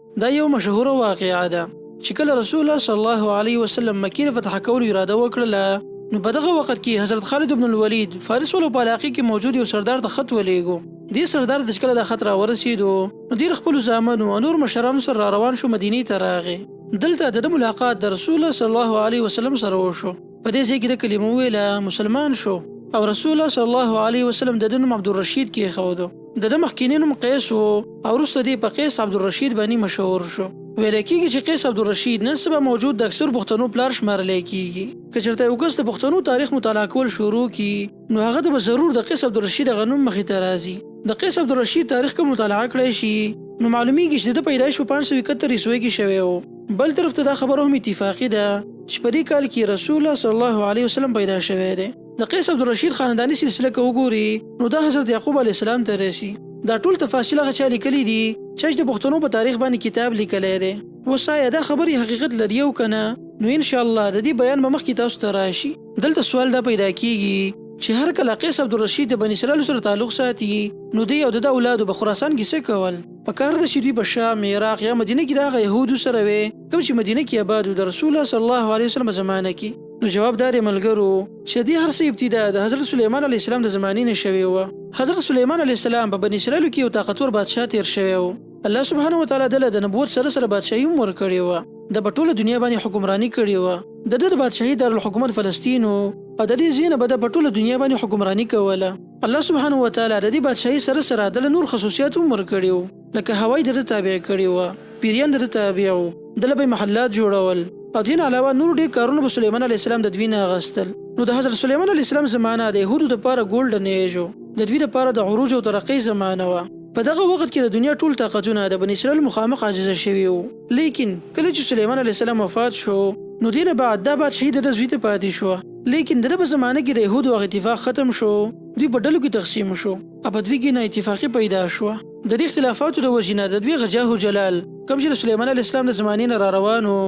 دا یو مشهوره واقعه ده چې کله رسول الله صلی الله علیه وسلم مکې فتح کولو اراده وکړله نو په دغه وخت کې حضرت خالد بن الولید فارس ولو په علاقې کې موجود یو سردار ته خط ولېږو. دې سردار د کله د خط راورسېدو نو ډېر خپلو زامنو او نور مشرانو سره را روان شو مدینې ته راغی. دلته د ملاقات د رسول الله صلی الله علیه وسلم سره وشو. په دې ځای کې د کلمه ویله مسلمان شو او رسول الله صلی الله علیه وسلم د نوم عبدالرشید کېښودو. د مخکینی نوم قیس و او وروسته دې په قیس عبدالرشید باندې مشهور شو. ویل کېږي چې قیس عبدالرشید نن سبا موجود د اکثر پښتنو پلار شمارلی کېږي. که چېرته یو کس د پښتنو تاریخ مطالعه کول شروع کړي نو هغه به ضرور د قیس عبدالرشید هغه نوم مخې ته راځي. د قیس عبدالرشید تاریخ که مطالعه کړی شي نو معلومیږي چې د پیدایش په 571 عیسوي کې شوی و. بل طرف ته دا خبره هم اتفاقي ده چې په دې کال کې رسول الله صلی الله علیه وسلم پیدا شوی دی. د قیس عبدالرشید خاندانی سلسله که وګوري نو دا حضرت یعقوب علیه السلام ته رسي. دا ټول تفاصیل هغه چا لیکلي دي چې د پښتنو په تاریخ باندې کتاب لیکلی دی. اوس آیا دا خبرې حقیقت لري او که نه نو انشاءالله د دې بیان به مخکې تاسو ته راشي. دلته سوال دا پیدا کېږي چې هر کله قیس عبدالرشید د بني اسرائیلو سره تعلق ساتي نو دوی او د اولادو په خراسان کې څه کول؟ په کار ده چې دوی په شام، عراق یا مدینه کې د هغه یهودو سره وي کوم چې مدینه کې آباد د رسول الله صلی الله علیه وسلم زمانه کې. نو جواب دار ملګرو چې دې هر څه ابتدا د حضرت سلیمان علیه السلام د زمانې نه شوی و. حضرت سلیمان علیه السلام په بني اسرائیلو کې یو طاقتور بادشاه تیر شوی و. الله سبحانه وتعالی دله د نبوت سره سره بادشاهي هم ورکړې وه. د په ټوله دنیا باندې حکمراني کړې وه. د ده د بادشاهي دارالحکومت فلسطین و او د دې ځای نه به د په ټوله دنیا باندې حکمراني کوله. الله سبحانه وتعالی د دې بادشاهي سره سره دله نور خصوصیات هم ورکړي وو. لکه هوای د ده تابع کړې وه، پیریان د ده تابع وو، دله به محلات جوړول او دین علاوه نور ډېر کارونه به سلیمان علیه السلام د دوی نه اخیستل. نو د حضرت سلیمان علیه السلام زمانه د یهودو دپاره ګولډن ایج و، د دوی دپاره د عروج او ترقۍ زمانه وه. په دغه وخت کې د دنیا ټول طاقتونه د بني اسرائیل مخامخ عاجزه شوي وو. لیکن کله چې سلیمان علیه السلام وفات شو نو دینه بعد دا بادشاهي د ده زوی ته پاتې شوه. لیکن د ده په زمانه کې د یهودو هغه اتفاق ختم شو، دوی په ډلو کې تقسیم شو او په دوی کې نااتفاقي پیدا شوه. د دې اختلافاتو د وجې نه د دوی غجاه و جلال کوم چې د سلیمان علیه السلام د زمانې نه را روان و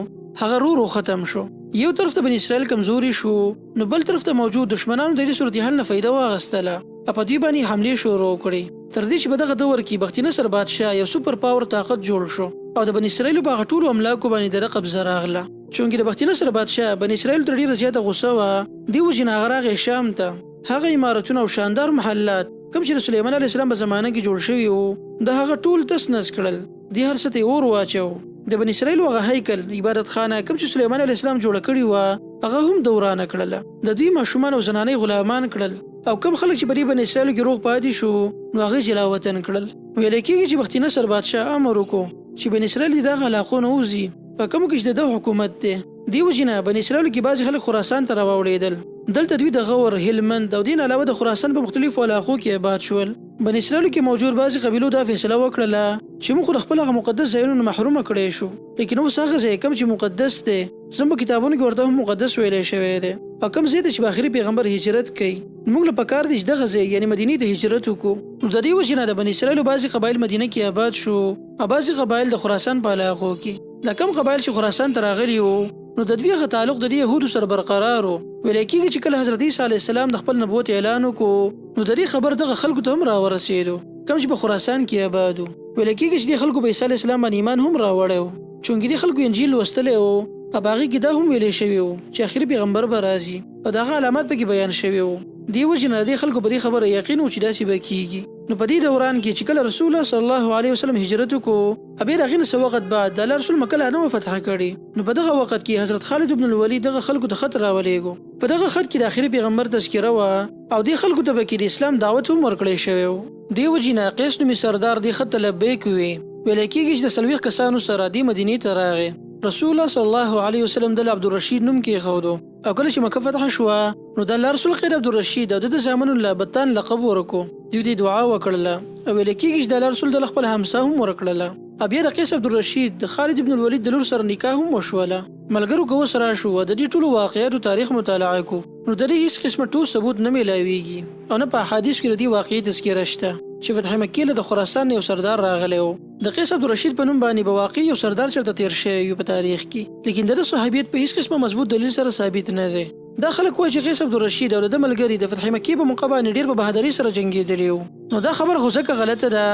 هغه ورو ختم شو. یو طرف ته بني اسرائیل کمزوري شو نو بل طرف ته موجود دشمنانو د دې صورتحال نه فایده واخیستله او په دوی باندې حملې شروع کړې. تر دې چې په دغه دور کې بخت نصر بادشاه یو سوپر پاور طاقت جوړ شو او د بني اسرائیلو په هغه ټولو املاکو باندې د ده قبضه راغله. چونکې د بخت نصر بادشاه بني اسرائیلو ته ډېره زیاته غوسه وه، دې وجې نه هغه راغی شام ته. هغه عمارتونه او شاندار محلات کوم چې د سلیمان علیه السلام په زمانه کې جوړ شوي وو د هغه ټول تس نس کړل. دې هر څه ته اور واچو. د بني اسرائیلو هغه هیکل عبادت خانه کوم چې سلیمان علیه السلام جوړه کړې وه هغه هم دورانه کړله. د دوی ماشومان او زنانې غلامان کړل او کوم خلک چې په دې بني اسرائیلو کې روغ پاتې شو نو هغې جلا وطن کړل. ویل کېږي چې بخت نصر بادشاه امر وکړو چې بني اسرائیل د دغه علاقو نه وځي په کومو کې چې د ده حکومت دی. دې وجې نه بني اسرائیلو کې بعضې خلک خراسان ته راوړېدل. دلته دوی د غور، هلمند او دین علاوه د خراسان په مختلفو علاقو کې آباد شول. بني اسرائیلو کې موجود بعضې قبیلو دا فیصله وکړله چې موږ خو د خپل هغه مقدس ځایونو نه محرومه کړی شو، لیکن اوس هغه ځای کوم چې مقدس دی زموږ په کتابونو کې ورته هم مقدس ویلی شوی دی او کوم ځای ته چې به آخري پیغمبر هجرت کوي موږ له پکار دی چې دغه ځای یعنې مدینې ته هجرت وکړو. نو د دې وجې نه د بني اسرائیلو بعضې قبایل مدینه کې آباد شو او بعضې قبایل د خراسان په علاقو کې. دا کم قبایل چې خراسان ته راغلي وو نو د دوی هغه تعلق د دې یهودو سره برقرار و. ویل کېږي چې کله حضرت عیسی علیه السلام د خپل نبوت اعلان وکړو نو د دې خبر دغه خلکو ته هم راورسېدو کوم چې په خراسان کې آباد وو. ویل کېږي چې دې خلکو په عیسی علیه السلام باندې ایمان هم راوړی و، چونکې دې خلکو انجیل لوستلی و او په هغې کې دا هم ویلی شوي و چې آخري پیغمبر به راځي او د هغه علامات پکې بیان شوي وو. دې وجې نه د دې خلکو په دې خبره یقین و چې داسې به کېږي. نو په دې دوران کې چې کله رسول الله صلی الله علیه وسلم هجرت وکړو بیا د هغې نه څه وخت بعد د الله رسول مکه لا نه وه فتح کړې نو په دغه وخت کې حضرت خالد بن الولید دغه خلکو ته خط راولېږو. په دغه خط کې د آخري پیغمبر تذکره وه او دې خلکو ته پکې د اسلام دعوت هم ورکړی شوی و. دې وجې نه قیس نومي سردار دې خط ته لبیک ووی. ویل کېږي چې د 40 کسانو سره دې مدینې ته راغی. رسول الله صلی الله علیه وسلم د عبدالرشید نوم کېښودو او کله چې مکه فتح شوه نو د الله رسول قید عبدالرشید او د زامنو له بطان لقب ورکړو. دوی دې دعا وکړله او ویل کېږي چې د الله رسول د خپل همسا هم ورکړله. بیا د قیس عبدالرشید د خالد بن الولید د لور سره نکاح هم وشوله. ملګرو که اوس راشو د دې ټولو واقعاتو تاریخ مطالعه کو نو د دې هېڅ قسمه ټول ثبوت نه میلاویږي او نه په احادیث کې د دې واقعې تذکره شته چې فتح مکې له د خراسان یو سردار راغلی و. د قیس عبدالرشید په نوم باندې به واقعي یو سردار چېرته تیر شوی په تاریخ کې، لیکن د ده صحابیت په هېڅ قسمه مضبوط دلیل سره ثابت نه دی. دا خلک وایي چې قیس عبدالرشید او د ده ملګري د فتح مکې په موقع باندې ډېر په بهادرۍ سره جنګېدلي وو. نو دا خبره خو ځکه غلطه ده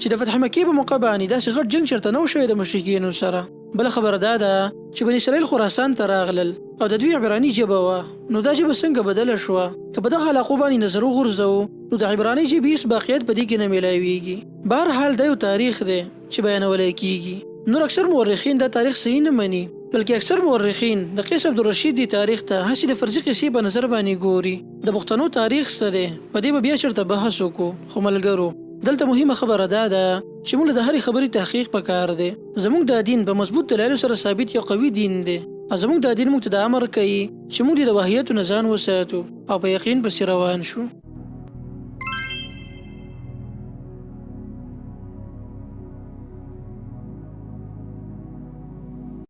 چې د فتح مکې په موقع باندې داسې غټ جنگ چرته نه و شوی د مشرکینو سره. بله خبره دا ده چې بني اسرائیل خراسان ته راغلل او د دوی عبراني ژبه وه، نو دا ژبه څنګه بدله شوه؟ که په دغه علاقو باندې نظر وغورځوو نو د عبراني ژبې هېڅ باقیت په دې کې نه میلاویږي. بهرحال دا یو تاریخ دی چې بیانولی کیږي. نور اکثر مورخین دا تاریخ صحیح نه مني، بلکې اکثر مورخین د قیس عبدالرشید دی تاریخ ته هسې د فرضي قصې په نظر باندې ګوري. د پښتنو تاریخ څه دی په دې به بیا چېرته بحث وکړو. خو ملګرو دلته مهمه خبره دا ده چې موږ د هرې خبرې تحقیق پکار دی. زموږ دا دین په مضبوط دلایلو سره ثابت یو قوي دین دی او زموږ دا دین موږ ته دا امر کوي چې موږ د واهیتو نه ځان وساتو او په یقین پسې روان شو.